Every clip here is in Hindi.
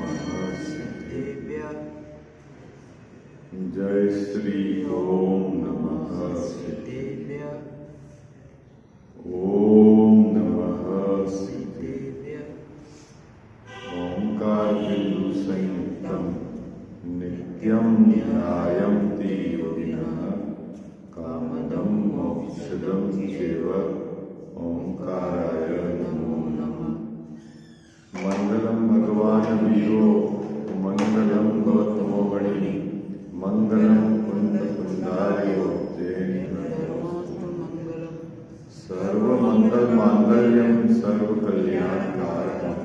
नमः सिद्धेभ्यः। जय श्री ओम नमः सिद्धेभ्यः। ओम नमः सिद्धेभ्यः। ओंकार बिंदु संयुक्तम नित्यं ध्यायन्ति योगिनः कामदं मोक्षदं चैव ओंकाराय नमो नमः। मंगलम भगवान वीरो मंगलम गौतमो गणि मंगलम कुंद कुंदार्यो जैन सर्वमंगल मांगल्यम सर्व कल्याणकारकम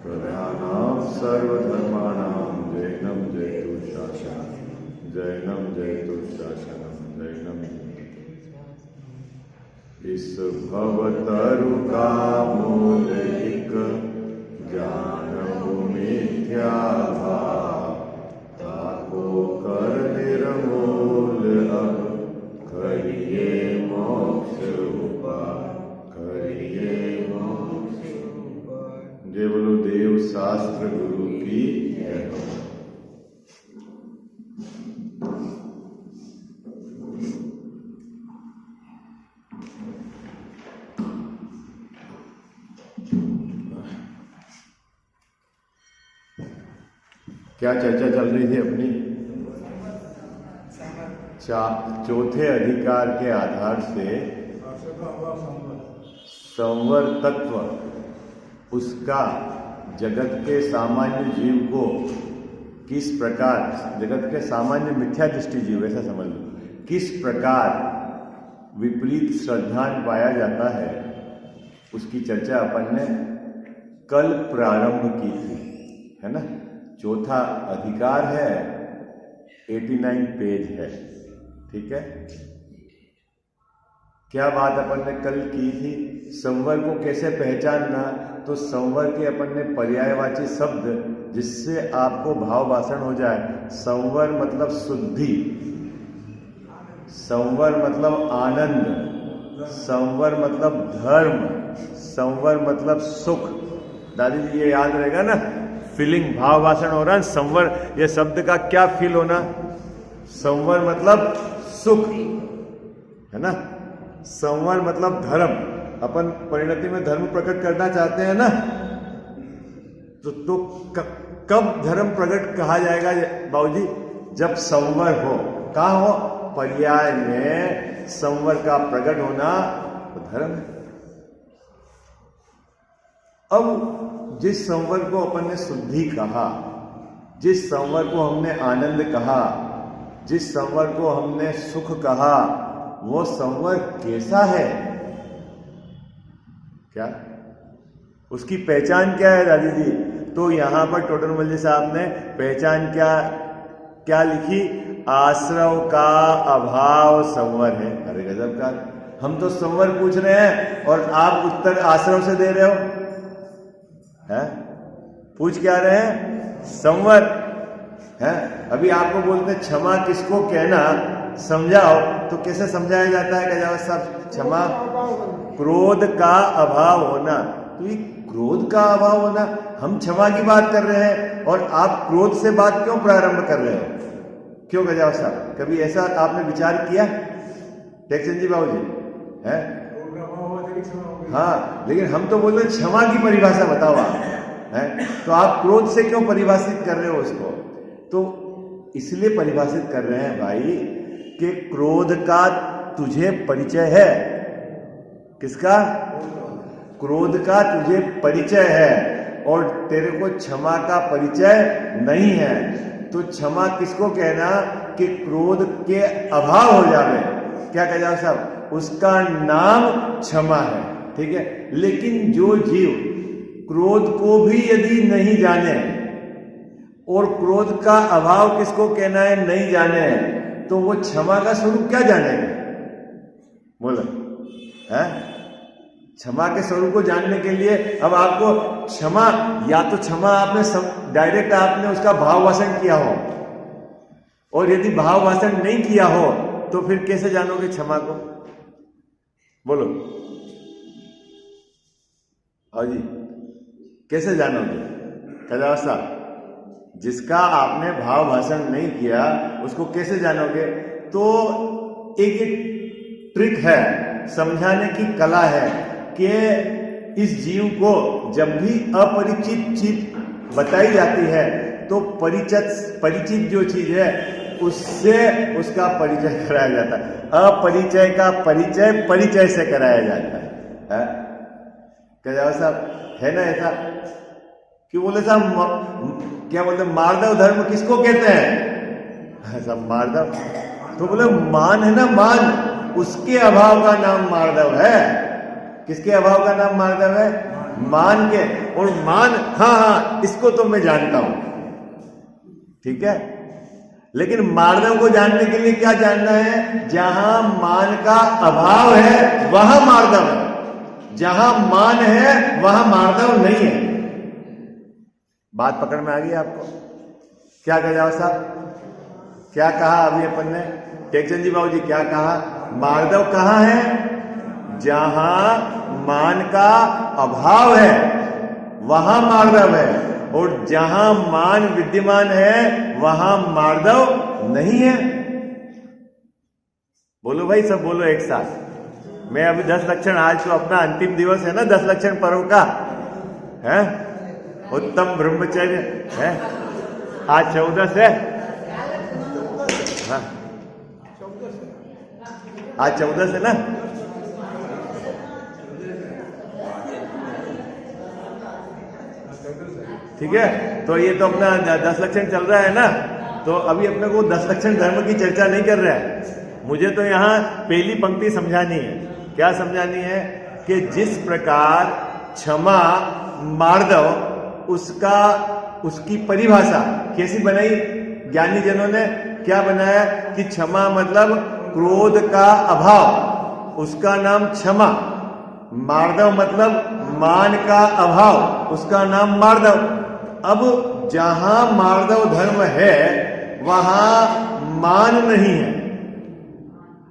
प्रधानां सर्वधर्माणां जैनम जयतु शासनम जैनम जयतु शासनम जैनम। इस भवतरु का मूल एक ज्ञान मिथ्या भाव ताको कर निर्मूल अब करिए मोक्ष उपाय करिए मोक्ष उपाय। जय बोलो देव शास्त्र गुरु की जय हो। क्या चर्चा चल रही थी अपनी? चौथे अधिकार के आधार से संवर तत्व उसका जगत के सामान्य जीव को किस प्रकार, जगत के सामान्य मिथ्या दृष्टि जीव ऐसा समझ लो, किस प्रकार विपरीत श्रद्धान पाया जाता है, उसकी चर्चा अपन ने कल प्रारंभ की थी, है ना। चौथा अधिकार है, 89 पेज है, ठीक है। क्या बात अपन ने कल की थी? संवर को कैसे पहचानना, तो संवर के अपन ने पर्यायवाची शब्द जिससे आपको भाव वासन हो जाए। संवर मतलब शुद्धि, संवर मतलब आनंद, संवर मतलब धर्म, संवर मतलब सुख। दादी जी ये याद रहेगा ना, फीलिंग, भाव वासन हो रहा है। संवर ये शब्द का क्या फील होना? संवर मतलब सुख, है ना। संवर मतलब धर्म, अपन परिणति में धर्म प्रकट करना चाहते हैं ना, तो कब धर्म प्रकट कहा जाएगा बाबूजी? जब संवर हो। कहाँ हो? पर्याय में संवर का प्रकट होना तो धर्म है। अब जिस संवर को अपन ने शुद्धि कहा, जिस संवर को हमने आनंद कहा, जिस संवर को हमने सुख कहा, वो संवर कैसा है? क्या उसकी पहचान क्या है दादी जी? तो यहां पर टोटरमल जी साहब ने पहचान क्या लिखी? आश्रव का अभाव संवर है। अरे गजब का, हम तो संवर पूछ रहे हैं और आप उत्तर आश्रव से दे रहे हो, है? पूछ क्या रहे हैं? संवर है। अभी आपको बोलते हैं क्षमा किसको कहना, समझाओ, तो कैसे समझाया जाता है? गजावत साहब, क्षमा क्रोध का अभाव होना। तो ये क्रोध का अभाव होना, हम क्षमा की बात कर रहे हैं और आप क्रोध से बात क्यों प्रारंभ कर रहे हो? क्यों गजावत साहब, कभी ऐसा आपने विचार किया? टेक्सन जी बाबू जी है? हाँ, लेकिन हम तो बोल रहे क्षमा की परिभाषा बताओ आप, है? तो आप क्रोध से क्यों परिभाषित कर रहे हो उसको? तो इसलिए परिभाषित कर रहे हैं भाई कि क्रोध का तुझे परिचय है। किसका? क्रोध का तुझे परिचय है और तेरे को क्षमा का परिचय नहीं है। तो क्षमा किसको कहना कि क्रोध के अभाव हो जावे? क्या कह जाओ साहब, उसका नाम क्षमा है, ठीक है। लेकिन जो जीव क्रोध को भी यदि नहीं जाने और क्रोध का अभाव किसको कहना है नहीं जाने, तो वो क्षमा का स्वरूप क्या जानेगा? बोलो, है? क्षमा के स्वरूप को जानने के लिए अब आपको क्षमा, या तो क्षमा आपने डायरेक्ट आपने उसका भाव वासन किया हो, और यदि भाव वासन नहीं किया हो तो फिर कैसे जानोगे क्षमा को? बोलो हाँ जी, कैसे जानोगे? कदासा जिसका आपने भाव भाषण नहीं किया उसको कैसे जानोगे? तो एक ट्रिक है, समझाने की कला है कि इस जीव को जब भी अपरिचित चीज बताई जाती है तो परिचित जो चीज है उससे उसका परिचय कराया जाता है। अपरिचय का परिचय परिचय से कराया जाता है। क्या साहब है ना ऐसा? कि बोले साहब क्या बोलते मार्दव धर्म किसको कहते हैं? ऐसा मार्दव तो बोले मान है ना, मान, उसके अभाव का नाम मार्दव है। किसके अभाव का नाम मार्दव है? मान के। और मान, हाँ इसको तो मैं जानता हूं, ठीक है, लेकिन मार्दव को जानने के लिए क्या जानना है? जहां मान का अभाव है वहां मार्दव है, जहां मान है वहां मार्दव नहीं है। बात पकड़ में आ गई आपको? क्या कह जाओ साहब, क्या कहा अभी अपन ने? टेकचंद जी बाबू जी क्या कहा? मार्दव कहां है? जहां मान का अभाव है वहां मार्दव है, और जहां मान विद्यमान है वहां मार्दव नहीं है। बोलो भाई, सब बोलो एक साथ। मैं अभी 10 लक्षण, आज तो अपना अंतिम दिवस है ना 10 लक्षण पर्व का, है उत्तम ब्रह्मचर्य है। आज 14 से, हाँ आज 14 से ना। ठीक है, तो ये तो अपना 10 लक्षण चल रहा है ना, तो अभी अपने को 10 लक्षण धर्म की चर्चा नहीं कर रहा है। मुझे तो यहाँ पहली पंक्ति समझानी है। क्या समझानी है? कि जिस प्रकार क्षमा मार्दव, उसकी परिभाषा कैसी बनाई ज्ञानी जनों ने? क्या बनाया कि क्षमा मतलब क्रोध का अभाव, उसका नाम क्षमा। मार्दव मतलब मान का अभाव, उसका नाम मार्दव। अब जहां मार्दव धर्म है वहां मान नहीं है।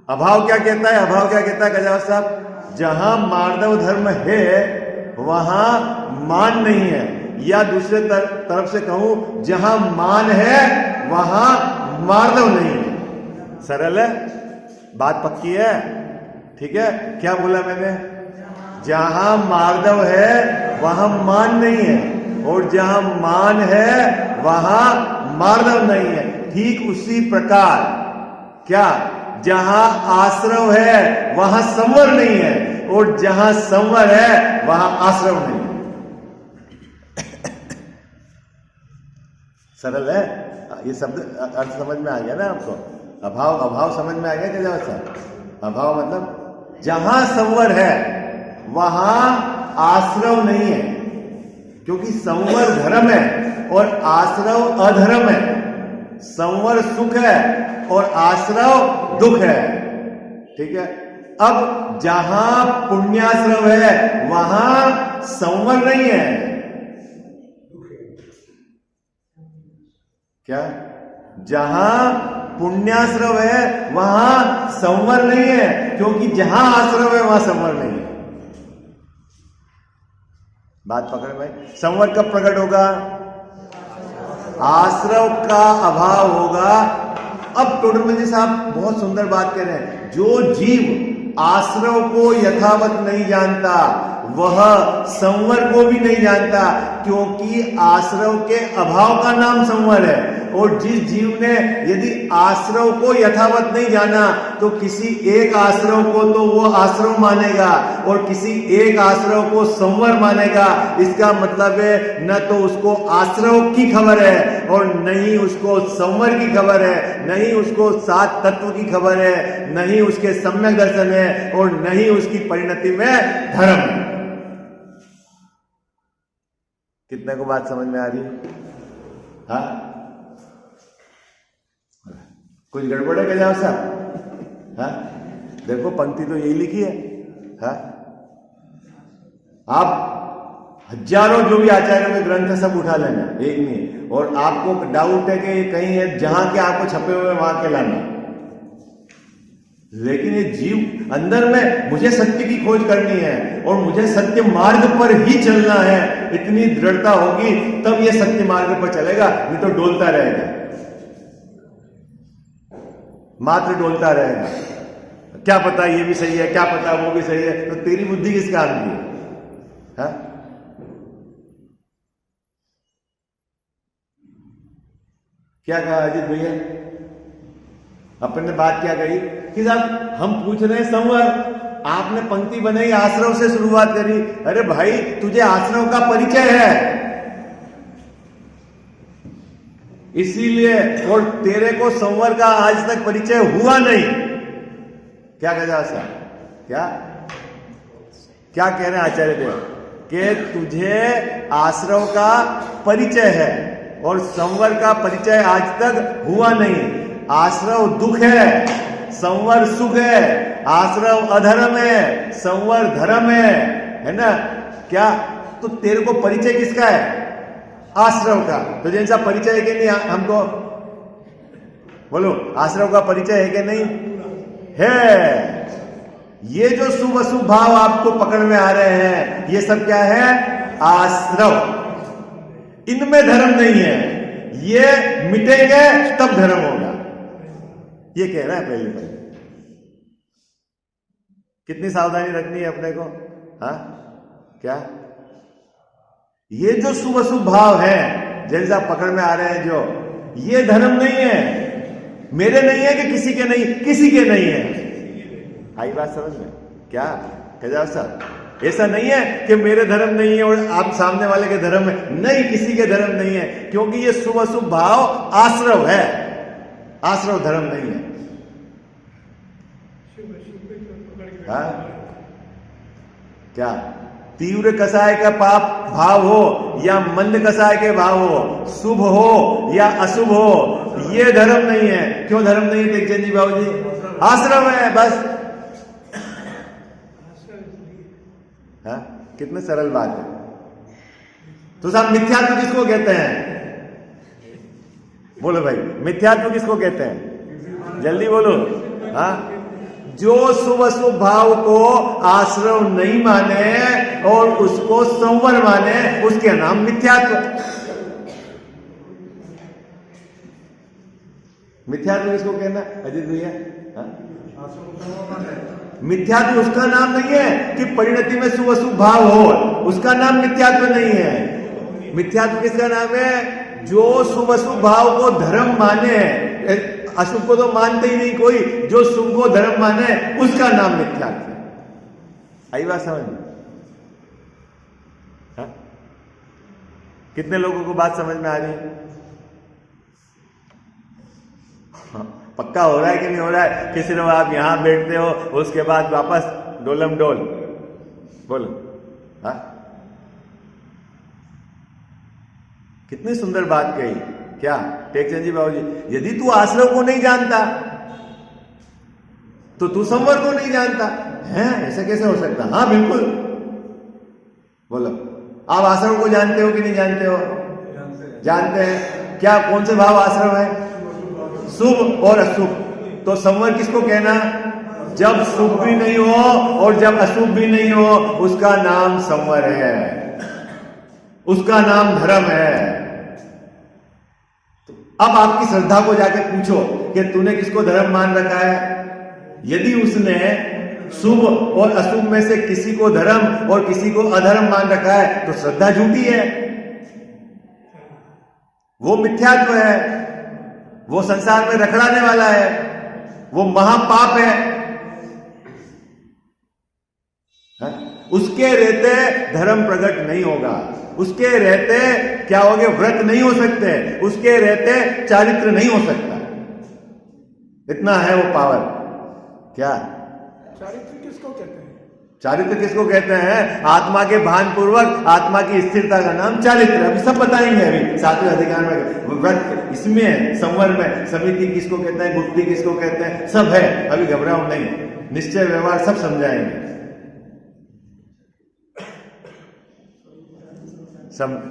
अभाव क्या कहता है? अभाव क्या कहता है गजाव साहब? जहां मार्दव धर्म है वहां मान नहीं है, या दूसरे तरफ से कहूं जहां मान है वहां मार्दव नहीं है। सरल है बात, पक्की है, ठीक है। क्या बोला मैंने? जहां मार्दव है वहां मान नहीं है, और जहां मान है वहां मार्दव नहीं है। ठीक उसी प्रकार क्या, जहां आश्रव है वहां संवर नहीं है, और जहां संवर है वहां आश्रव नहीं है। सरल है ये शब्द, अर्थ समझ में आ गया ना आपको? अभाव समझ में आ गया क्या साहब? अभाव मतलब जहां संवर है वहां आश्रव नहीं है, क्योंकि संवर धर्म है और आश्रव अधर्म है। संवर सुख है और आश्रव दुख है, ठीक है। अब जहां पुण्याश्रव है वहां संवर नहीं है। क्या? जहां पुण्याश्रव है वहां संवर नहीं है, क्योंकि जहां आश्रव है वहां संवर नहीं है। बात पकड़ भाई। संवर कब प्रकट होगा? आश्रव का अभाव होगा। अब टोडरमल जी साहब बहुत सुंदर बात कह रहे हैं। जो जीव आश्रव को यथावत नहीं जानता वह संवर को भी नहीं जानता, क्योंकि आश्रव के अभाव का नाम संवर है। और जिस जीव ने यदि आश्रव को यथावत नहीं जाना तो किसी एक आश्रव को तो वो आश्रव मानेगा और किसी एक आश्रव को संवर मानेगा। इसका मतलब है न तो उसको आश्रव की खबर है और न ही उसको संवर की खबर है, न ही उसको 7 तत्व की खबर है, न ही उसके सम्यक दर्शन है, और न ही उसकी परिणति में धर्म है। कितने को बात समझ में आ रही है? हाँ, कुछ गड़बड़ है क्या साहब? हाँ, देखो पंक्ति तो यही लिखी है। हाँ, आप हजारों जो भी आचार्यों के ग्रंथ है सब उठा लेना, एक नहीं। और आपको डाउट है कि कहीं है जहां के आपको छपे हुए वहां के लाना, लेकिन ये जीव अंदर में मुझे सत्य की खोज करनी है और मुझे सत्य मार्ग पर ही चलना है, इतनी दृढ़ता होगी तब ये सत्य मार्ग पर चलेगा, नहीं तो डोलता रहेगा, मात्र डोलता रहेगा। क्या पता ये भी सही है, क्या पता वो भी सही है, तो तेरी बुद्धि किस काम की है? हाँ? क्या कहा अजीत भैया? अपन ने बात क्या कही कि साहब हम पूछ रहे हैं संवर, आपने पंक्ति बनाई आश्रव से शुरुआत करी। अरे भाई तुझे आश्रव का परिचय है इसीलिए, और तेरे को संवर का आज तक परिचय हुआ नहीं। क्या कहा साहब? क्या क्या कह रहे हैं आचार्य देव कि तुझे आश्रव का परिचय है और संवर का परिचय आज तक हुआ नहीं। आश्रव दुख है, संवर सुख है, आश्रव अधर्म है, संवर धर्म है ना? क्या तो तेरे को परिचय किसका है? आश्रव का। तो जैसा परिचय है कि नहीं हमको? बोलो, आश्रव का परिचय है कि नहीं है? ये जो शुभ अशुभ भाव आपको पकड़ में आ रहे हैं, ये सब क्या है? आश्रव। इनमें धर्म नहीं है, ये मिटेंगे तब धर्म होगा, ये कह रहा है पहले। कितनी सावधानी रखनी है अपने को? हाँ क्या ये जो शुभ अशुभ भाव है जैसे आप पकड़ में आ रहे हैं, जो ये धर्म नहीं है, मेरे नहीं है कि किसी के नहीं, किसी के नहीं है। आई बात समझ में? क्या कह साहब? ऐसा नहीं है कि मेरे धर्म नहीं है और आप सामने वाले के धर्म है, नहीं, किसी के धर्म नहीं है, क्योंकि ये शुभ अशुभ भाव आश्रव है, आश्रव धर्म नहीं है। हाँ? क्या तीव्र कसाय का पाप भाव हो या मंद कसाय के भाव हो, शुभ हो या अशुभ हो, ये धर्म नहीं है। क्यों धर्म नहीं है टेकचंद जी बाबू जी? आश्रम है बस। हाँ? कितनी सरल बात है। तो साहब मिथ्यात्व किसको कहते हैं? बोलो भाई, मिथ्यात्व किसको कहते हैं? जल्दी बोलो। हाँ? जो शुभ अशुभ भाव को आश्रव नहीं माने और उसको संवर माने, उसके नाम मिथ्यात्व। मिथ्यात्व किसको कहना अजीत भैया? मिथ्यात्व उसका नाम नहीं है कि परिणति में शुभ अशुभ भाव हो, उसका नाम मिथ्यात्व नहीं है। मिथ्यात्व किसका नाम है? जो शुभ अशुभ भाव को धर्म माने, अशुभ को तो मानते ही नहीं कोई, जो शुभ को धर्म माने उसका नाम मिथ्यात्व है। आई बात समझ में? हाँ? कितने लोगों को बात समझ में आ रही है? हाँ, पक्का हो रहा है कि नहीं हो रहा है? किसी ने आप यहां बैठते हो उसके बाद वापस डोलम डोल बोलो। हाँ? कितनी सुंदर बात कही। क्या टेकचंद जी बाबू जी? यदि तू आश्रव को नहीं जानता तो तू संवर को नहीं जानता है। ऐसा कैसे हो सकता? हाँ बिल्कुल, बोलो। आप आश्रव को जानते हो कि नहीं जानते हो? जानते हैं। क्या कौन से भाव आश्रव है? शुभ और अशुभ। तो संवर किसको कहना? जब शुभ भी नहीं हो और जब अशुभ भी नहीं हो, उसका नाम संवर है, उसका नाम धर्म है। अब आपकी श्रद्धा को जाके पूछो कि तूने किसको धर्म मान रखा है। यदि उसने शुभ और अशुभ में से किसी को धर्म और किसी को अधर्म मान रखा है तो श्रद्धा झूठी है, वो मिथ्यात्व है, वो संसार में रखड़ाने वाला है, वो महापाप है। उसके रहते धर्म प्रकट नहीं होगा, उसके रहते क्या होगे? व्रत नहीं हो सकते, उसके रहते चारित्र नहीं हो सकता। इतना है वो पावर। क्या चारित्र किसको कहते हैं? चारित्र किसको कहते हैं? आत्मा के भान पूर्वक आत्मा की स्थिरता का नाम चारित्र। अभी सब बताएंगे, अभी 7वें अधिकार में व्रत इसमें, संवर में समिति किसको कहते हैं, गुप्ति किसको कहते हैं, सब है। अभी घबराओ नहीं, निश्चय व्यवहार सब समझाएंगे।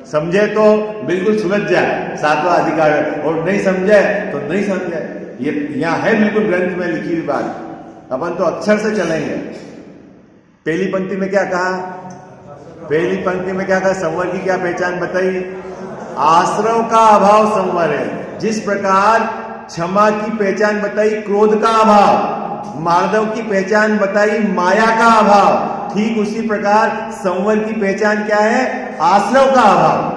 समझे तो बिल्कुल सुलझ जाए 7वां अधिकार, और नहीं समझे तो नहीं समझे। ये यहां है बिल्कुल ग्रंथ में लिखी हुई बात। अपन तो अक्षर से चलेंगे। पहली पंक्ति में क्या कहा? पहली पंक्ति में क्या कहा? संवर की क्या पहचान बताई? आश्रव का अभाव संवर है। जिस प्रकार क्षमा की पहचान बताई क्रोध का अभाव, मार्दव की पहचान बताई माया का अभाव, ठीक उसी प्रकार संवर की पहचान क्या है? आश्रव का अभाव।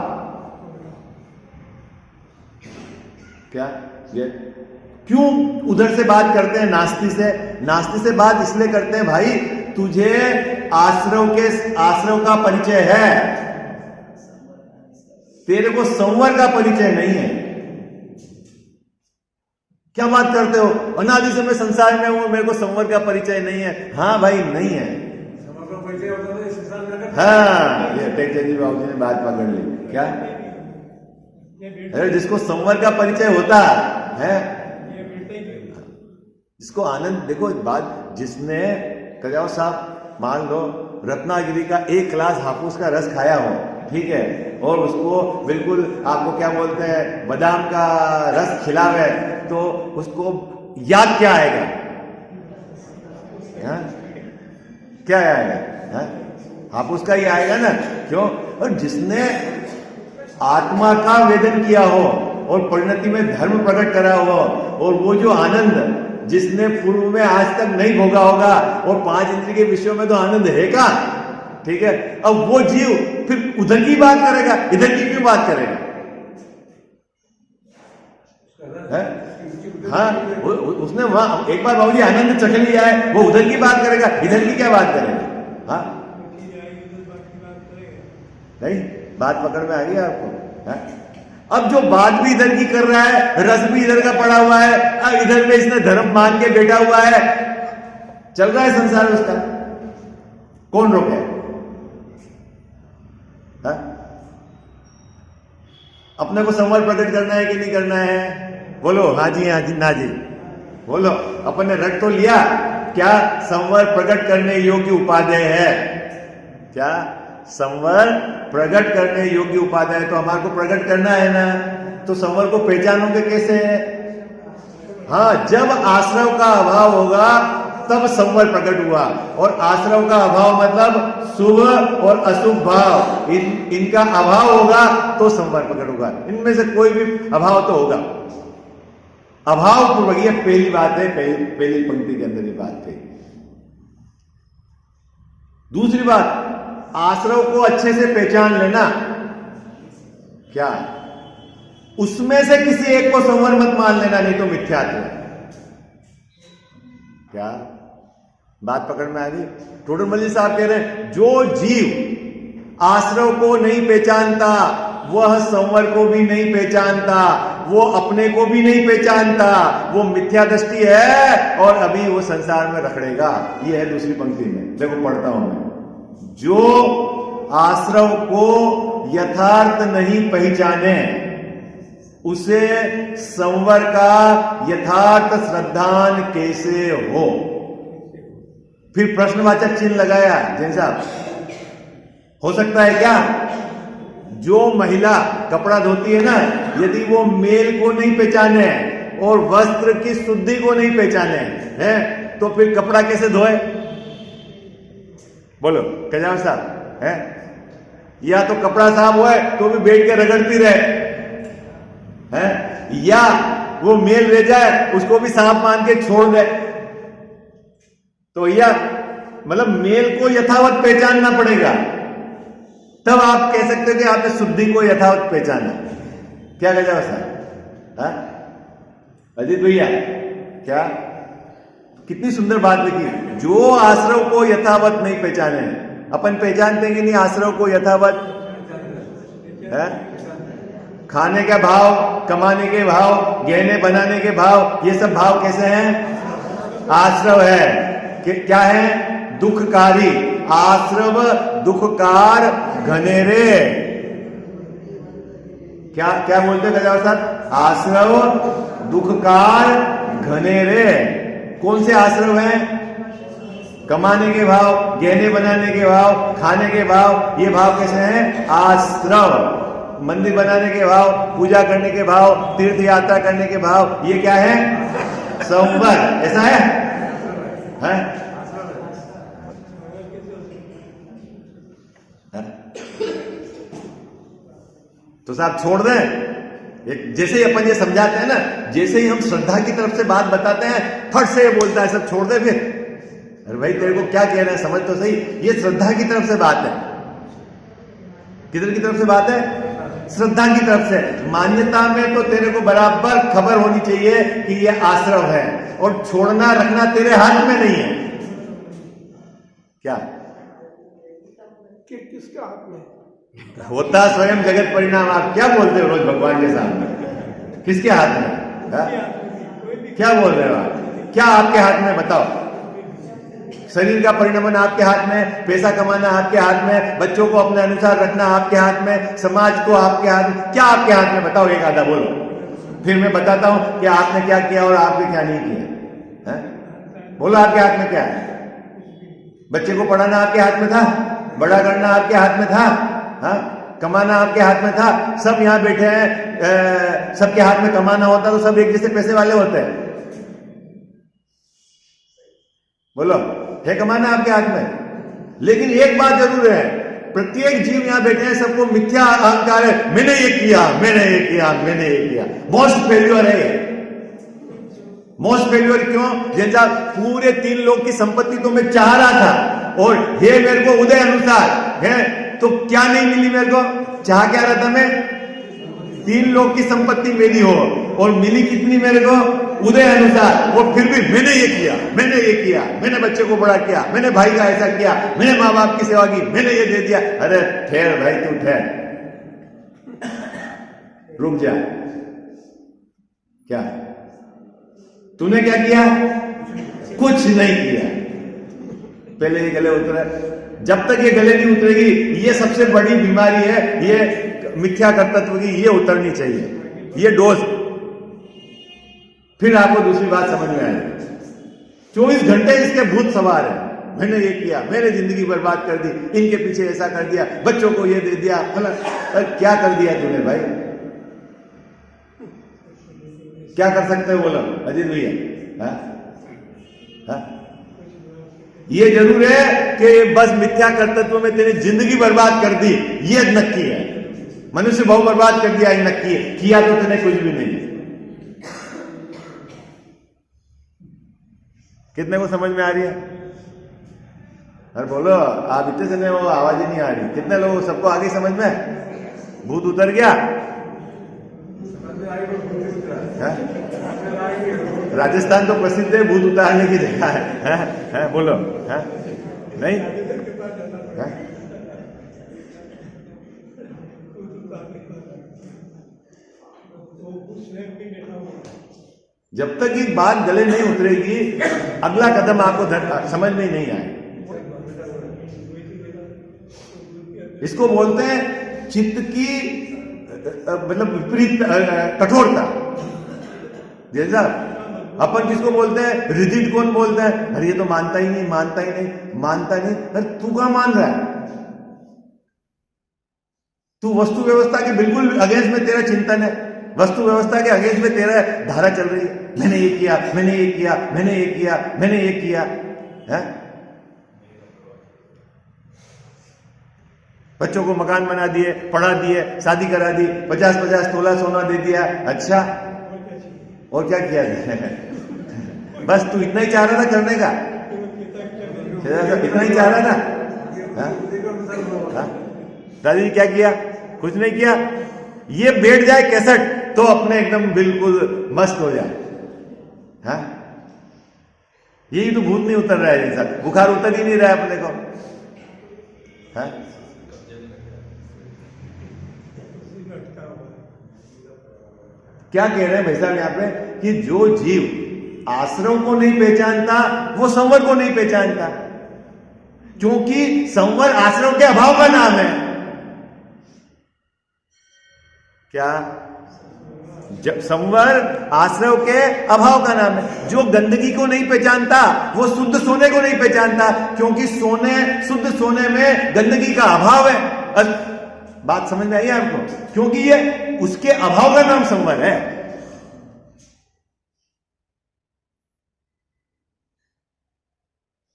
क्या ये क्यों उधर से बात करते हैं नास्ति से? नास्ति से बात इसलिए करते हैं भाई, तुझे आश्रव का परिचय है, तेरे को संवर का परिचय नहीं है। क्या बात करते हो? अनादि से मैं संसार में हूं, मेरे को संवर का परिचय नहीं है। हाँ भाई, नहीं है। हाँ, ये टेकचंद जी बाबू जी ने बात पकड़ ली। क्या? अरे जिसको संवर का परिचय होता है, जिसको आनंद, देखो बात, जिसने कजाओ साहब मान लो रत्नागिरी का एक ग्लास हापुस का रस खाया हो, ठीक है, और उसको बिल्कुल आपको क्या बोलते हैं बादाम का रस खिलावे, तो उसको याद क्या आएगा? क्या आएगा? हापुस का ही आएगा ना। क्यों? और जिसने आत्मा का वेदन किया हो और परिणति में धर्म प्रकट करा हो, और वो जो आनंद जिसने पूर्व में आज तक नहीं भोगा होगा, और 5 इंद्रिय के विषयों में तो आनंद है का, ठीक है, अब वो जीव फिर उधर की बात करेगा, इधर की क्यों बात करेगा? है? हाँ, उसने वहां एक बार बाबूजी आनंद चख लिया है, वो उधर की बात करेगा, इधर की क्या बात करेगा? हाँ, नहीं, बात पकड़ में आ गई आपको? है? अब जो बात भी इधर की कर रहा है, रस भी इधर का पड़ा हुआ है, इधर में इसने धर्म मान के बैठा हुआ है, चल रहा है संसार उसका, कौन रोके? अपने को संवर प्रकट करना है कि नहीं करना है? बोलो हाँ जी, हाँ जी, ना जी, बोलो। अपन ने रट तो लिया, क्या संवर प्रकट करने योग्य उपादेय है? क्या संवर प्रकट करने योग्य उपादेय है? तो हमारे को प्रकट करना है ना, तो संवर को पहचानोगे कैसे? हाँ, जब आश्रव का अभाव होगा तब संवर प्रकट हुआ, और आश्रव का अभाव मतलब शुभ और अशुभ भाव, इनका अभाव होगा तो संवर प्रकट होगा। इनमें से कोई भी अभाव तो होगा, अभाव पूर्वक। ये पहली बात है, पहली पंक्ति के अंदर ये बात है। दूसरी बात, आश्रव को अच्छे से पहचान लेना। क्या? उसमें से किसी एक को संवर मत मान लेना, नहीं तो मिथ्यात्व है। क्या बात पकड़ में आ गई? टोडरमल जी साहब कह रहे हैं, जो जीव आश्रव को नहीं पहचानता वह संवर को भी नहीं पहचानता, वो अपने को भी नहीं पहचानता, वो मिथ्या दृष्टि है, और अभी वो संसार में रखड़ेगा। ये है दूसरी पंक्ति में, देखो पढ़ता हूं मैं। जो आश्रव को यथार्थ नहीं पहचाने, उसे संवर का यथार्थ श्रद्धान कैसे हो? फिर प्रश्नवाचक चिन्ह लगाया जैन साहब। हो सकता है क्या? जो महिला कपड़ा धोती है ना, यदि वो मेल को नहीं पहचाने और वस्त्र की शुद्धि को नहीं पहचाने है, तो फिर कपड़ा कैसे धोए? बोलो कजाम साहब, है? या तो कपड़ा साफ हुआ है तो भी बैठ के रगड़ती रहे, है? या वो मेल रह जाए उसको भी साफ मान के छोड़ दे। तो या मतलब मेल को यथावत पहचानना पड़ेगा, तब आप कह सकते हो कि आपने शुद्धि को यथावत पहचाना। क्या कजाम साहब? अजीत भैया, क्या कितनी सुंदर बात लिखी। जो आश्रव को यथावत नहीं पहचाने, अपन पहचानते हैं कि नहीं आश्रव को यथावत? है? खाने का भाव, कमाने के भाव, गहने बनाने के भाव, ये सब भाव कैसे हैं? आश्रव है। क्या है? दुखकारी। आश्रव दुखकार घनेरे। क्या क्या बोलते हैं गजावर साहब? आश्रव दुखकार घनेरे। कौन से आश्रव हैं? कमाने के भाव, गहने बनाने के भाव, खाने के भाव, ये भाव कैसे हैं? आश्रव। मंदिर बनाने के भाव, पूजा करने के भाव, तीर्थ यात्रा करने के भाव, ये क्या है? संवर। ऐसा है? साहब छोड़ दें। जैसे ही अपन ये समझाते हैं ना, जैसे ही हम श्रद्धा की तरफ से बात बताते हैं, फट से ये बोलता है सब छोड़ दे फिर। अरे भाई तेरे को क्या कह रहे हैं, समझ तो सही। ये श्रद्धा की तरफ से बात है। किधर की तरफ से बात है? श्रद्धा की तरफ से। मान्यता में तो तेरे को बराबर खबर होनी चाहिए कि ये आश्रम है, और छोड़ना रखना तेरे हाथ में नहीं है। क्या किसके हाथ में होता? स्वयं जगत परिणाम। आप क्या बोलते हो रोज भगवान के सामने? किसके हाथ में? क्या बोल रहे हो आप? क्या आपके हाथ में? बताओ। शरीर का परिणमन आपके हाथ में, पैसा कमाना आपके हाथ में, बच्चों को अपने अनुसार रखना आपके हाथ में, समाज को आपके हाथ में। क्या आपके हाथ में? बताओ, एक आधा बोलो, फिर मैं बताता हूं कि आपने क्या किया और आपने क्या नहीं किया। बोलो, आपके हाथ में क्या है? बच्चे को पढ़ाना आपके हाथ में था, बड़ा करना आपके हाथ में था, कमाना आपके हाथ में था। सब यहां बैठे हैं, सबके हाथ में कमाना होता तो सब एक जैसे पैसे वाले होते हैं। बोलो, है कमाना आपके हाथ में? लेकिन एक बात जरूर है, प्रत्येक जीव यहां बैठे हैं, सबको मिथ्या अहंकार है। मैंने ये किया, मैंने ये किया, मैंने ये किया। मोस्ट फेल्यूर है ये। मोस्ट फेल्यूर क्यों? जैसा पूरे 3 लोग की संपत्ति तो मैं चाह रहा था, और ये मेरे को उदय अनुसार है, तो क्या नहीं मिली मेरे को? चाह क्या रहा था मैं? 3 लोग की संपत्ति मेरी हो, और मिली कितनी मेरे को? उदय अनुसार। और फिर भी मैंने ये किया, मैंने ये किया, मैंने बच्चे को बड़ा किया, मैंने भाई का ऐसा किया, मैंने माँ बाप की सेवा की, मैंने ये दे दिया। अरे ठहर भाई, तू ठहर, रुक जा। क्या तूने क्या किया? कुछ नहीं किया। पहले ये गले उतरे। जब तक ये गले नहीं उतरेगी, ये सबसे बड़ी बीमारी है, ये मिथ्या कर्तृत्व की, ये उतरनी चाहिए, ये डोज। फिर आपको दूसरी बात समझ में आएगी। 24 घंटे इसके भूत सवार है। मैंने ये किया, मैंने जिंदगी बर्बाद कर दी, इनके पीछे ऐसा कर दिया, बच्चों को ये दे दिया, अरे क्या कर दिया तूने भाई? क्या कर सकते हो बोलो अजीत भैया? ये जरूर है कि बस मिथ्या कर्तृत्व में तेरी जिंदगी बर्बाद कर दी, ये नक्की है। मनुष्य भाव बर्बाद कर दिया, ये नक्की है। किया तो तूने कुछ भी नहीं। कितने को समझ में आ रही है? अरे बोलो, आप इतने समय हो, आवाज ही नहीं आ रही। कितने लोग? सबको आगे समझ में? भूत उतर गया? राजस्थान तो प्रसिद्ध है भूत उतारने की जगह है, बोलो है? नहीं है? जब तक ये बात गले नहीं उतरेगी, अगला कदम आपको समझ में ही नहीं आए। इसको बोलते हैं चित्त की मतलब विपरीत कठोरता। जैसा अपन किसको बोलते हैं? रिजिड कौन बोलते हैं? अरे ये तो मानता ही नहीं, मानता ही नहीं, मानता नहीं। अरे तू क्या मान रहा है? तू वस्तु व्यवस्था के बिल्कुल अगेंस्ट में तेरा चिंतन है, वस्तु व्यवस्था के अगेंस्ट में तेरा धारा चल रही है। मैंने ये किया, मैंने ये किया, मैंने ये किया, मैंने ये किया है? बच्चों को मकान बना दिए, पढ़ा दिए, शादी करा दी, 50-50 तोला सोना दे दिया। अच्छा, और क्या किया? बस तू इतना ही चाह रहा था करने का? इतना ही चाह रहा था? दादी जी क्या किया? कुछ नहीं किया। ये बैठ जाए कैसेट तो अपने एकदम बिल्कुल मस्त हो जाए। हाँ, यही तो भूत नहीं उतर रहा है, जैसा बुखार उतर ही नहीं रहा है अपने को। हाँ? क्या कह रहे हैं भाई साहब यहाँ पे कि जो जीव आश्रम को नहीं पहचानता वो संवर को नहीं पहचानता, क्योंकि संवर आश्रम के अभाव का नाम है। क्या? जब संवर आश्रय के अभाव का नाम है। जो गंदगी को नहीं पहचानता वो शुद्ध सोने को नहीं पहचानता, क्योंकि सोने, शुद्ध सोने में गंदगी का अभाव है। बात समझ में आई आपको? क्योंकि ये उसके अभाव का नाम संवर है।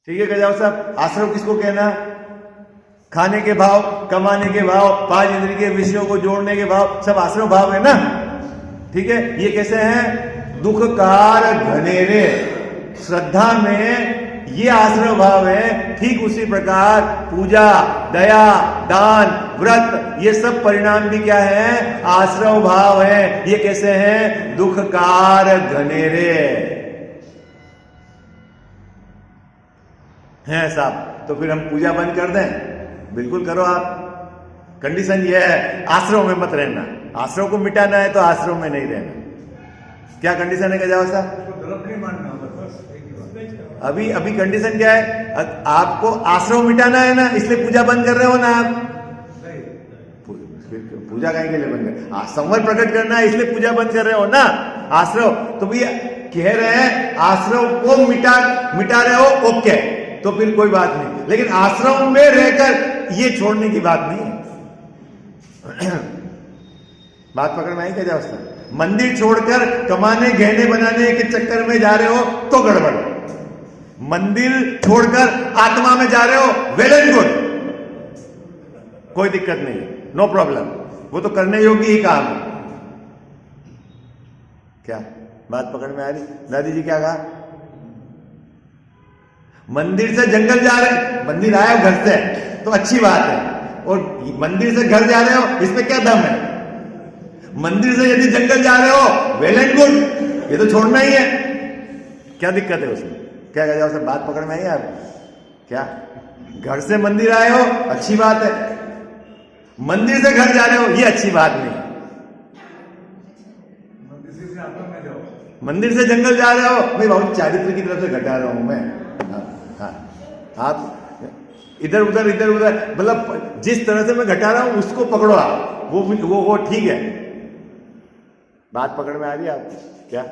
ठीक है गजाव साहब, आश्रम किसको कहना? खाने के भाव, कमाने के भाव, 5 इंद्रिय के विषयों को जोड़ने के भाव, सब आश्रव भाव है ना। ठीक है, ये कैसे हैं? दुखकार घनेरे। श्रद्धा में ये आश्रव भाव है। ठीक उसी प्रकार पूजा, दया, दान, व्रत, ये सब परिणाम भी क्या है? आश्रव भाव है। ये कैसे हैं? दुखकार घनेरे हैं साहब। तो फिर हम पूजा बंद कर दें? बिल्कुल करो आप। कंडीशन यह है, आश्रव में मत रहना। आश्रव को मिटाना है तो आश्रव में नहीं रहना। क्या कंडीशन है? क्या जाओ साहब? अभी कंडीशन क्या है? आपको आश्रव मिटाना है ना, इसलिए पूजा बंद कर रहे हो ना आप। पूजा कहीं के लिए बंद कर? संवर प्रकट करना है इसलिए पूजा बंद कर रहे हो ना। आश्रव तो भैया कह रहे हैं आश्रव को मिटा रहे हो, ओके, तो फिर कोई बात नहीं। लेकिन आश्रम में रहकर ये छोड़ने की बात नहीं है। बात पकड़ में आई क्या जाओ? मंदिर छोड़कर कमाने, गहने बनाने के चक्कर में जा रहे हो तो गड़बड़। मंदिर छोड़कर आत्मा में जा रहे हो, वेल एंड गुड, कोई दिक्कत नहीं, नो प्रॉब्लम। वो तो करने योग्य ही काम है। क्या बात पकड़ में आ रही? दादी जी क्या कहा? मंदिर से जंगल जा रहे, मंदिर आए हो घर से तो अच्छी बात है, और मंदिर से घर जा रहे हो इसमें क्या दम है? मंदिर से यदि जंगल जा रहे हो, वेल एंड गुड, ये तो छोड़ना ही है, क्या दिक्कत है उसमें? क्या कह जाओ सर? बात पकड़ में आई आप? क्या घर से मंदिर आए हो, अच्छी बात है। मंदिर से घर जा रहे हो, ये अच्छी बात नहीं। मंदिर से जंगल जा रहे हो, भाई बहुत चारित्र की तरफ से घटा रहा हूं मैं। हाँ, आप इधर उधर मतलब जिस तरह से मैं घटा रहा हूं उसको पकड़ो आप, वो ठीक है। बात पकड़ में आ रही है आप? क्या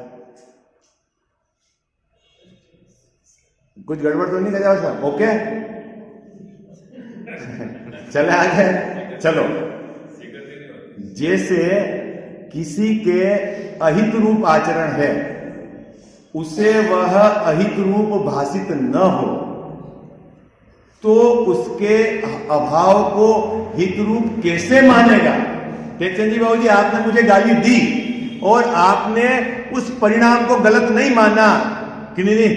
कुछ गड़बड़ तो नहीं कर जाओ सर? ओके चले आगे। चलो, जैसे किसी के अहित रूप आचरण है, उसे वह अहित रूप भाषित न हो तो उसके अभाव को हित रूप कैसे मानेगा? टेक्चंद जी बाबू जी, आपने मुझे गाली दी और आपने उस परिणाम को गलत नहीं माना कि नहीं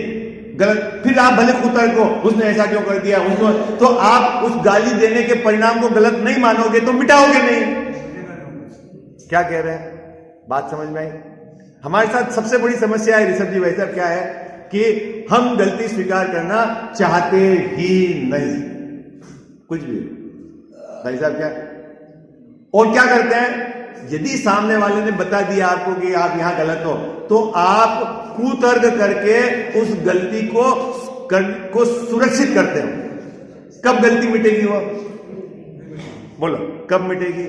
गलत, फिर आप भले उतर को उसने ऐसा क्यों कर दिया उसको, तो आप उस गाली देने के परिणाम को गलत नहीं मानोगे तो मिटाओगे नहीं। क्या कह रहे हैं? बात समझ में आई? हमारे साथ सबसे बड़ी समस्या है ऋषभ जी भाई साहब, क्या है कि हम गलती स्वीकार करना चाहते ही नहीं, कुछ भी भाई साहब। क्या और क्या करते हैं? यदि सामने वाले ने बता दिया आपको कि आप यहां गलत हो, तो आप कुतर्क करके उस गलती को सुरक्षित करते हो। कब गलती मिटेगी? वो बोलो, कब मिटेगी?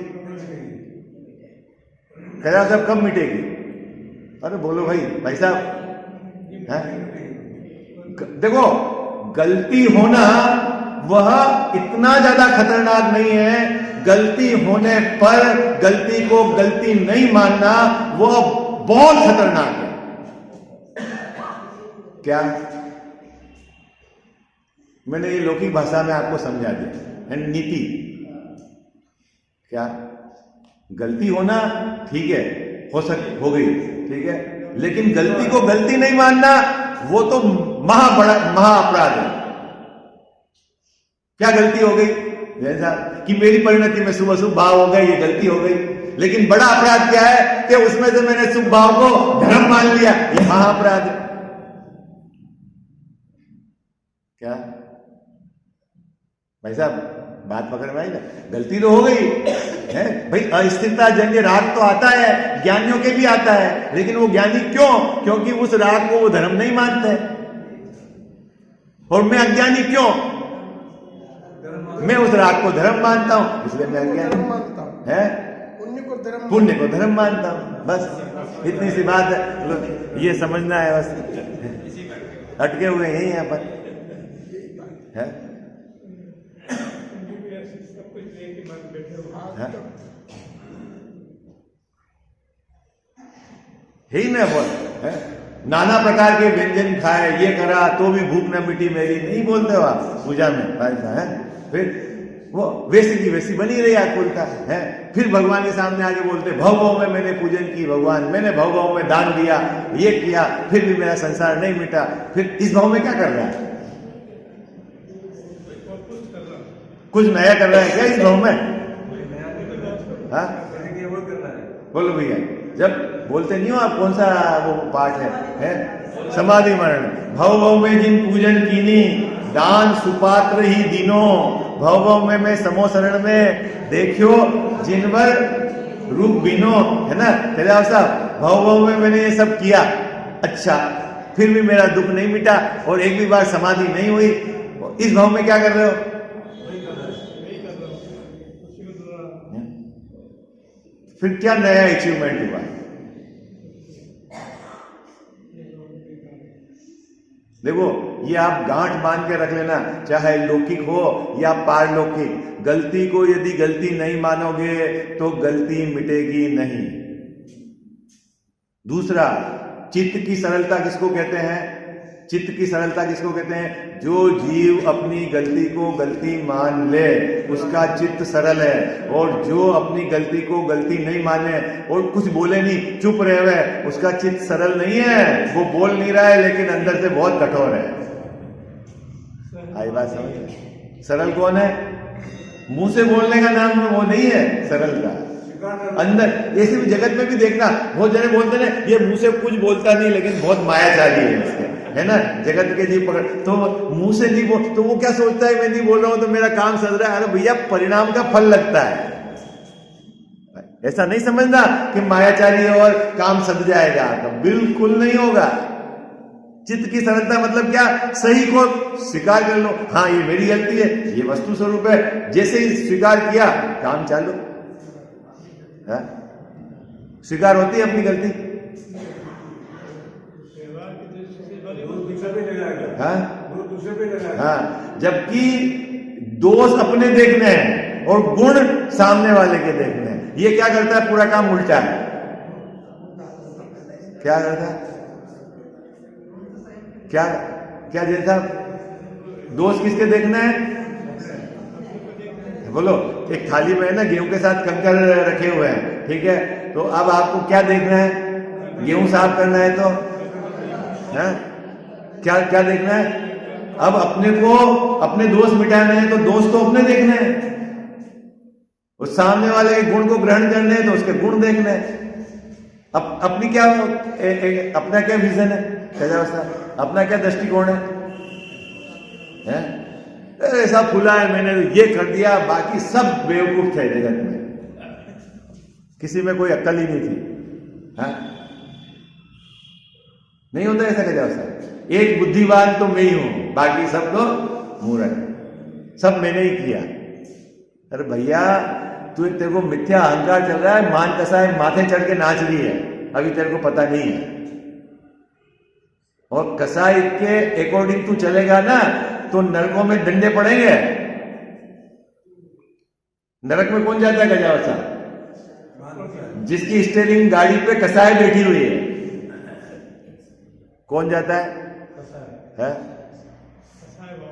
कह साहब कब मिटेगी? अरे बोलो भाई साहब, देखो गलती होना वह इतना ज्यादा खतरनाक नहीं है। गलती होने पर गलती को गलती नहीं मानना वह बहुत खतरनाक है। क्या मैंने ये लौकिक भाषा में आपको समझा दिया है। नीति क्या? गलती होना ठीक है, हो गई ठीक है, लेकिन गलती को गलती नहीं मानना वो तो महा अपराध है। क्या गलती हो गई? जैसा कि मेरी परिणति में शुभ अशुभ भाव हो गए, ये गलती हो गई। लेकिन बड़ा अपराध क्या है कि उसमें से मैंने शुभ भाव को धर्म मान लिया, ये महाअपराध है। क्या भाई साहब, बात पकड़ में आई ना? गलती तो हो गई है भाई। अस्थिरता जन्य राग तो आता है, ज्ञानियों के भी आता है, लेकिन वो ज्ञानी क्यों? क्योंकि उस राग को वो धर्म नहीं मानते। और मैं अज्ञानी क्यों? मैं उस राग को धर्म मानता हूं, इसलिए मैं अज्ञानी मानता हूं है। पुण्य को धर्म मानता हूं, बस इतनी सी बात है। ये समझना है बस, अटके हुए यही यहाँ पर है। ही ना बोल है? नाना प्रकार के व्यंजन खाए, ये करा तो भी भूख न मिटी मेरी, नहीं बोलते हो आप पूजा में भाई साहब है? फिर वो वैसी की वैसी बनी रही आकुलता है। फिर भगवान के सामने आके बोलते भव भव में मैंने पूजन की भगवान, मैंने भव भव में दान दिया, ये किया, फिर भी मेरा संसार नहीं मिटा। फिर इस भाव में क्या कर रहा है? कुछ नया कर रहा है क्या इस भाव में? हाँ बोलो भैया, जब बोलते नहीं हो आप, कौन सा वो पाठ है? समाधि मरण। भव भव में जिन पूजन कीनी, दान सुपात्र ही दिनो, भव भव में मैं समो शरण में देखियो जिनवर रूप बिनो, है ना तेरा साहब? भव भव में मैंने ये सब किया, अच्छा, फिर भी मेरा दुख नहीं मिटा और एक भी बार समाधि नहीं हुई। इस भाव में क्या कर रहे हो? फिर क्या नया अचीवमेंट हुआ? देखो, ये आप गांठ बांध के रख लेना, चाहे लौकिक हो या पारलौकिक, गलती को यदि गलती नहीं मानोगे तो गलती मिटेगी नहीं। दूसरा, चित्त की सरलता किसको कहते हैं? चित्त की सरलता किसको कहते हैं? जो जीव अपनी गलती को गलती मान ले उसका चित्त सरल है, और जो अपनी गलती को गलती नहीं माने और कुछ बोले नहीं, चुप रहे हुए, उसका चित्त सरल नहीं है। वो बोल नहीं रहा है लेकिन अंदर से बहुत कठोर है। आई बात समझ? सरल कौन है? मुंह से बोलने का नाम वो नहीं है सरलता। अंदर ऐसे भी जगत में भी देखना, बहुत जने बोलते ना ये मुंह से कुछ बोलता नहीं लेकिन बहुत मायाचारी है इसके, है ना, जगत के जीव पकड़, तो मुंह से नहीं बोल तो वो क्या सोचता है मैं नहीं बोल रहा हूं तो मेरा काम सज रहा है। अरे भैया, परिणाम का फल लगता है। ऐसा नहीं समझना कि मायाचारी है और काम सज जाएगा, तो बिल्कुल नहीं होगा। चित्त की सरलता मतलब क्या? सही को स्वीकार कर लो, हाँ ये मेरी गलती है, ये वस्तु स्वरूप है, जैसे ही स्वीकार किया काम चालू। स्वीकार होती है अपनी गलती? हाँ, जबकि दोष अपने देखने हैं और गुण सामने वाले के देखने हैं। ये क्या करता है? पूरा काम उल्टा है। क्या करता है? क्या क्या जैसा दोष किसके देखना है? बोलो, एक थाली में है ना गेहूं के साथ कंकर रखे हुए हैं, ठीक है, तो अब आपको क्या देखना है? गेहूं साफ करना है तो है? क्या क्या देखना है? अब अपने को अपने दोष मिटाने हैं तो दोष तो अपने देखने हैं, उस सामने वाले के गुण को ग्रहण करने हैं तो उसके गुण देखने हैं। अपनी क्या अपना क्या विजन है? अपना क्या दृष्टिकोण है? ऐसा फूला है, मैंने ये कर दिया, बाकी सब बेवकूफ थे जगत में, किसी में कोई अक्ल ही नहीं थी। हाँ? नहीं होता ऐसा कह एक बुद्धिमान तो मैं ही हूं, बाकी सब तो मूर्ख, सब मैंने ही किया। अरे भैया, तेरे को मिथ्या अहंकार चल रहा है, मान कसा है माथे चढ़ के नाच रही है, अभी तेरे को पता नहीं है। और कसाई के अकॉर्डिंग तू चलेगा ना तो नरकों में डंडे पड़ेंगे। नरक में कौन जाता है गजावसा? जिसकी स्टीयरिंग गाड़ी पे कसाई बैठी हुई है। कौन जाता है?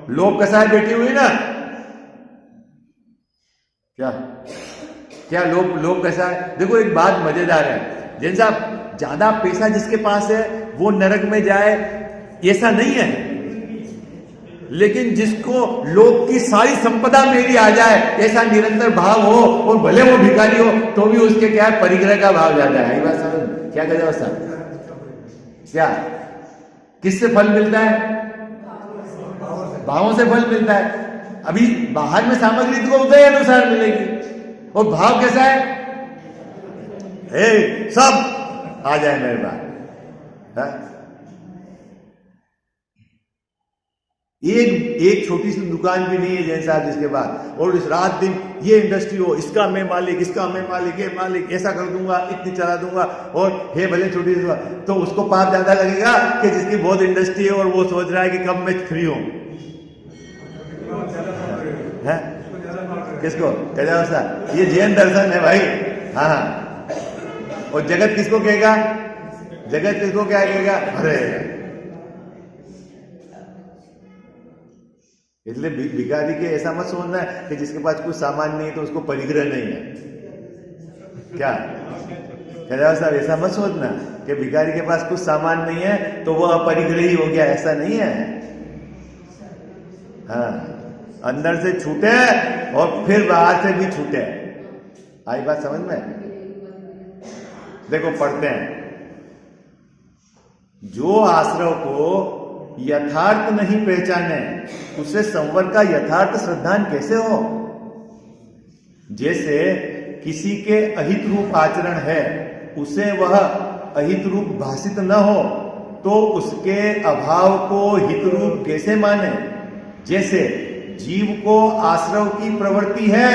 लोग कसाई बैठी हुई ना, क्या क्या लोग कैसा है? देखो एक बात मजेदार है, जैसा ज्यादा पैसा जिसके पास है वो नरक में जाए ऐसा नहीं है, लेकिन जिसको लोग की सारी संपदा मेरी आ जाए ऐसा निरंतर भाव हो, और भले वो भिखारी हो तो भी उसके क्या है? परिग्रह का भाव जाता है। बात समझ? क्या कहते हो? क्या किससे फल मिलता है? भावों से फल मिलता है। अभी बाहर में सामग्री तो उदय अनुसार मिलेगी, और भाव कैसा है? सब आ जाए मेरे पास। एक छोटी सी दुकान भी नहीं है जैन साहब जिसके बाद, और इस रात दिन ये इंडस्ट्री हो, इसका मैं मालिक, इसका मैं मालिक, ये मालिक, ऐसा कर दूंगा, इतनी चला दूंगा, और हे भले छोटी सी, तो उसको पाप ज्यादा लगेगा कि जिसकी बहुत इंडस्ट्री है और वो सोच रहा है कि कब मैं फ्री हूं। किसको कह सर? ये जैन दर्शन है भाई। हाँ, और जगत किसको कहेगा? जगत किसको क्या कहेगा? अरे इसलिए भिखारी के ऐसा मत सोचना है कि जिसके पास कुछ सामान नहीं है तो उसको परिग्रह नहीं है। क्या खजाव साहब, ऐसा मत सोचना कि भिखारी के पास कुछ सामान नहीं है तो वह अपरिग्रही हो गया, ऐसा नहीं है। हाँ, अंदर से छूटे और फिर बाहर से भी छूटे। आई बात समझ में? देखो पढ़ते हैं, जो आश्रव को यथार्थ नहीं पहचाने उसे संवर का यथार्थ श्रद्धान कैसे हो? जैसे किसी के अहित रूप आचरण है, उसे वह अहित रूप भाषित न हो तो उसके अभाव को हित रूप कैसे माने? जैसे जीव को आश्रव की प्रवृत्ति है,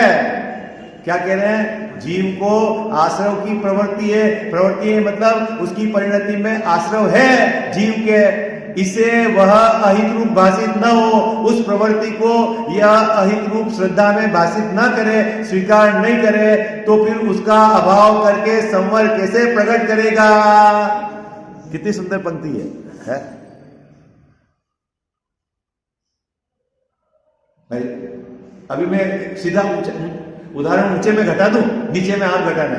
क्या कह रहे हैं? जीव को आश्रव की प्रवृत्ति है मतलब उसकी परिणति में आश्रव है जीव के, इसे वह अहित रूप भाषित न हो, उस प्रवृत्ति को यह अहित रूप श्रद्धा में भाषित न करे, स्वीकार नहीं करे, तो फिर उसका अभाव करके संवर कैसे प्रकट करेगा? कितनी सुंदर पंक्ति है? भाई अभी मैं सीधा उदाहरण ऊंचे में घटा दूं, नीचे में आप घटाना।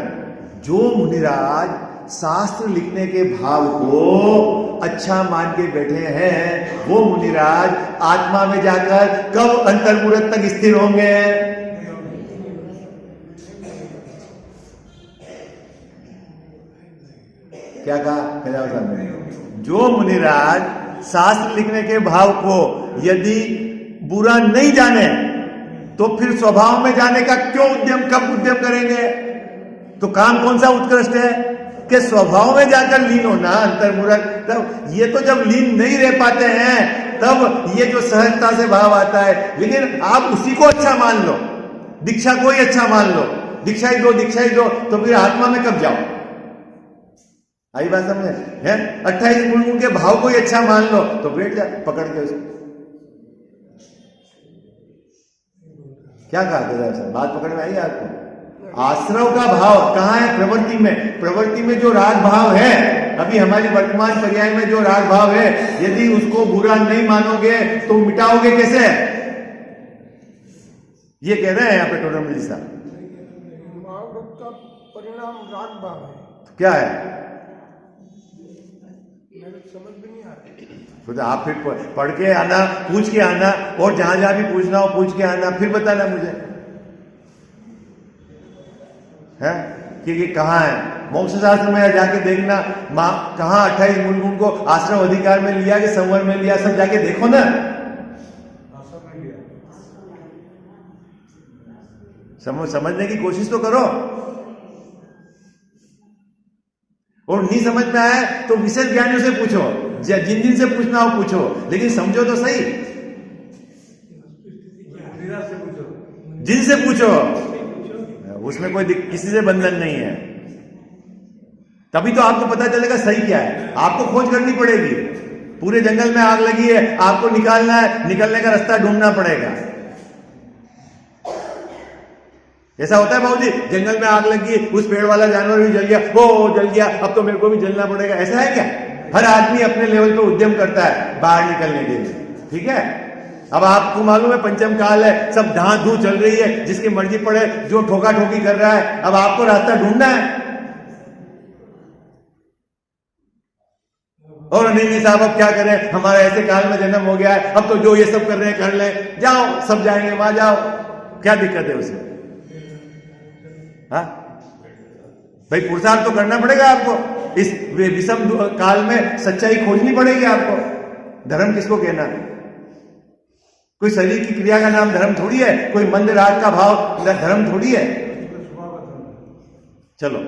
जो मुनिराज शास्त्र लिखने के भाव को अच्छा मान के बैठे हैं, वो मुनिराज आत्मा में जाकर कब अंतर्मुहूर्त तक स्थिर होंगे? क्या कहा खजाव साहब ने? जो मुनिराज शास्त्र लिखने के भाव को यदि बुरा नहीं जाने तो फिर स्वभाव में जाने का क्यों कब उद्यम करेंगे? तो काम कौन सा उत्कृष्ट है कि स्वभाव में जाकर लीन होना, अंतर्मुहूर्त। तब ये तो जब लीन नहीं रह पाते हैं तब ये जो सहजता से भाव आता है, लेकिन आप उसी को अच्छा मान लो, दीक्षा को ही अच्छा मान लो, दीक्षा ही दो, तो फिर आत्मा में कब जाओ? आई बात समझे? 28 गुण के भाव को ही अच्छा मान लो तो बैठ जा पकड़ के उसको। क्या कहा था? बात पकड़ में आई आपको? आश्रव का भाव कहाँ है? प्रवृत्ति में। प्रवृत्ति में जो राग भाव है, अभी हमारी वर्तमान पर्याय में जो राग भाव है, यदि उसको बुरा नहीं मानोगे तो मिटाओगे कैसे? ये कह रहे हैं यहाँ पे टोटल जी साहब। महावृत का परिणाम राग भाव है। तो क्या है? मेरे समझ में नहीं आ रही। तो आप फिर पढ़ के आना, पूछ के आना, और जहां जहां भी पूछना हो पूछ के आना, फिर बताना मुझे है कि कहाँ है। मोक्ष शास्त्र में जाके देखना, कहाँ 28 मूल गुण को आश्रम अधिकार में लिया कि संवर में लिया, सब जाके देखो ना। समझने की कोशिश तो करो, और नहीं समझ में आया तो विशेष ज्ञानियों से पूछो, जिन से पूछना हो पूछो, लेकिन समझो तो सही। जिनसे पूछो, उसमें कोई किसी से बंधन नहीं है। तभी तो आपको पता चलेगा सही क्या है। आपको खोज करनी पड़ेगी। पूरे जंगल में आग लगी है, आपको निकालना है, निकलने का रास्ता ढूंढना पड़ेगा। ऐसा होता है बाबूजी, जंगल में आग लगी, उस पेड़ वाला जानवर भी जल गया, वो जल गया, अब तो मेरे को भी जलना पड़ेगा, ऐसा है क्या? हर आदमी अपने लेवल पे उद्यम करता है बाहर निकलने के लिए, ठीक है। अब आपको मालूम है पंचम काल है, सब धां धू चल रही है, जिसकी मर्जी पड़े जो ठोका ठोकी कर रहा है, अब आपको रास्ता ढूंढना है। और नहीं साहब अब क्या करें, हमारा ऐसे काल में जन्म हो गया है, अब तो जो ये सब कर रहे हैं कर ले, जाओ सब जाएंगे वहां, जाओ, क्या दिक्कत है उसमें? हाँ भाई, पुरुषार्थ तो करना पड़ेगा आपको। इस विषम काल में सच्चाई खोजनी पड़ेगी आपको। धर्म किसको कहना? कोई शरीर की क्रिया का नाम धर्म थोड़ी है, कोई मंद राग का भाव धर्म थोड़ी है। चलो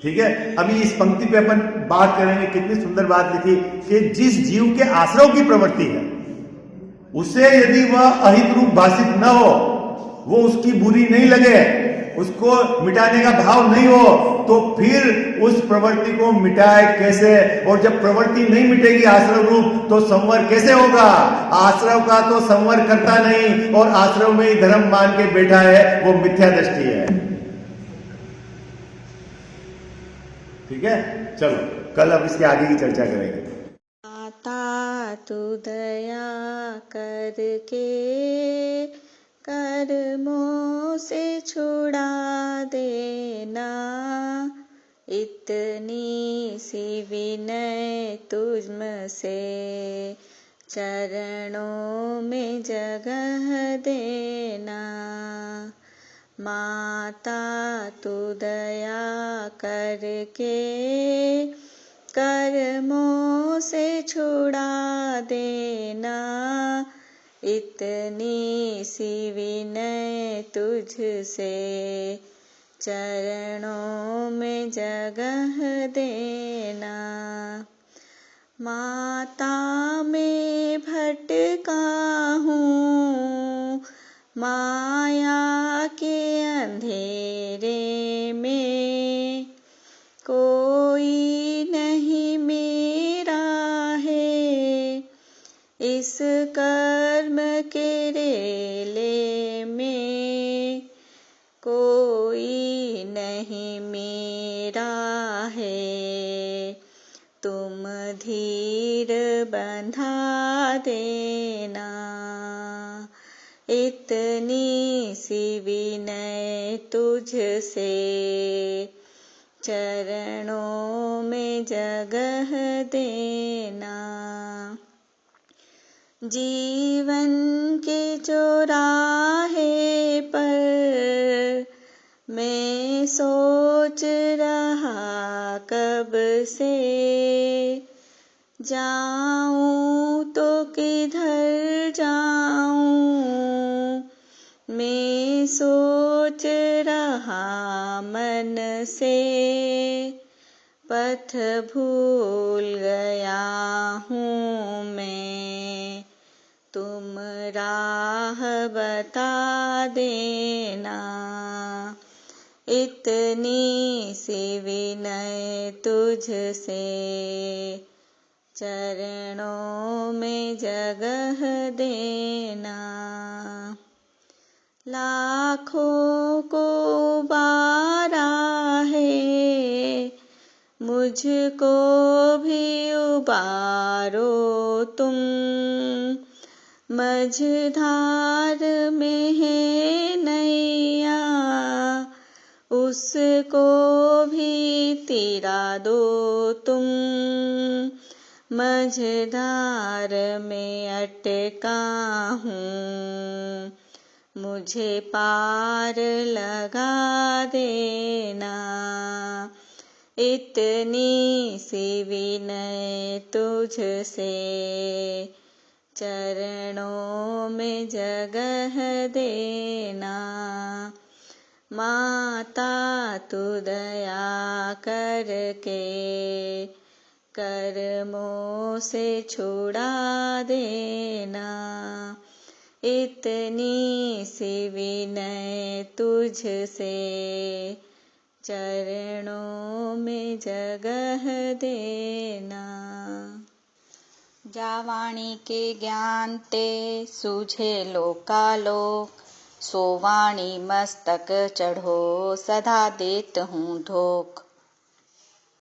ठीक है, अभी इस पंक्ति पे अपन बात करेंगे। कितनी सुंदर बात लिखी कि जिस जीव के आश्रव की प्रवृत्ति है, उसे यदि वह अहित रूप भाषित न हो, वो उसकी बुरी नहीं लगे, उसको मिटाने का भाव नहीं हो, तो फिर उस प्रवृत्ति को मिटाए कैसे? और जब प्रवृत्ति नहीं मिटेगी आश्रव रूप, तो संवर कैसे होगा? आश्रव का तो संवर करता नहीं, और आश्रव में ही धर्म मान के बैठा है, वो मिथ्या दृष्टि है। ठीक है, चलो कल अब इसके आगे की चर्चा करेंगे। आता तू दया करके कर्मों से छुड़ा देना, इतनी सी विनय तुझसे चरणों में जगह देना। माता तू दया करके कर्मों से छुड़ा देना, इतनी सी विनय तुझसे चरणों में जगह देना। माता में भटका हूँ माया के अंधेरे में, कोई नहीं मेरा है इस कर्म के रेले में, कोई नहीं मेरा है तुम धीर बंधा देना, इतनी सी विनय तुझसे चरणों में जगह देना। जीवन के चौराहे पर मैं सोच रहा कब से, जाऊं तो किधर जाऊं मैं सोच रहा मन से, पथ भूल गया हूँ मैं तुम राह बता देना, इतनी सी विनय तुझसे चरणों में जगह देना। लाखों को उबारा है मुझको भी उबारो तुम, मझधार में है नैया उसको भी तिरा दो तुम, मझधार में अटका हूँ मुझे पार लगा देना, इतनी सी विनय तुझसे चरणों में जगह देना। माता तू दया करके कर्मों से छुड़ा देना, इतनी सी विनय तुझसे चरणों में जगह देना। जावाणी के ज्ञान ते सूझे लोकालोक, सोवाणी मस्तक चढ़ो सदा देत हूँ धोख,